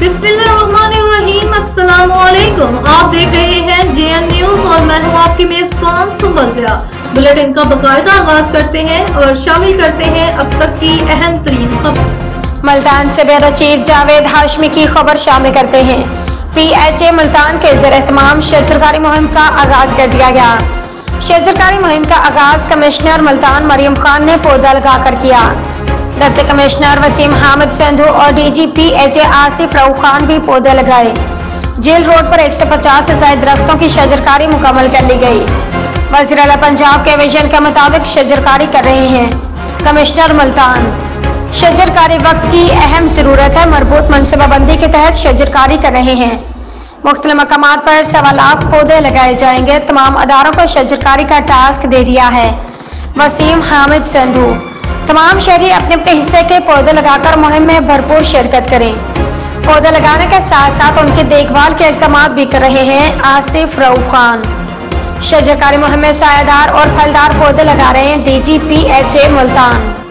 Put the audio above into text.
बिस्मिल्लाहिर्रहमानिर्रहीम, अस्सलामुअलैकुम। आप देख रहे हैं JN न्यूज़ और मैं हूं आपकी मेजबान सुंबल ज़िया। बुलेटिन का बाकायदा आगाज करते हैं और शामिल करते हैं अब तक की अहम तरीन खबर। मुल्तान से ब्यूरो चीफ जावेद हाशमी की खबर शामिल करते हैं। PHA मुल्तान के ज़ेर-ए-एहतमाम शजरकारी मुहिम का आगाज कर दिया गया। शजरकारी मुहिम का आगाज कमिश्नर मुल्तान मरियम खान ने पौधा लगाकर किया। डिप्टी कमिश्नर वसीम हामिद संधू और DG PHA आसिफ रऊफ खान भी पौधे लगाए। जेल रोड पर 150 से ज्यादा दरख्तों की शजरकारी मुकम्मल कर ली गई। वज़ीर आला पंजाब के विजन के मुताबिक शजरकारी कर रहे हैं कमिश्नर मुल्तान। शजरकारी वक्त की अहम जरूरत है, मरबूत मनसूबाबंदी के तहत शजरकारी कर रहे हैं। मुख्तलिफ मकामात पर 1.25 लाख पौधे लगाए जाएंगे। तमाम अदारों को शजरकारी का टास्क दे दिया है वसीम हामिद संधू। तमाम शहरी अपने अपने हिस्से के पौधे लगाकर मुहिम में भरपूर शिरकत करें। पौधे लगाने के साथ साथ उनकी देखभाल के इक़दाम भी कर रहे हैं आसिफ रऊफ खान। शजरकारी मुहिम में सायादार और फलदार पौधे लगा रहे हैं DG PHA मुल्तान।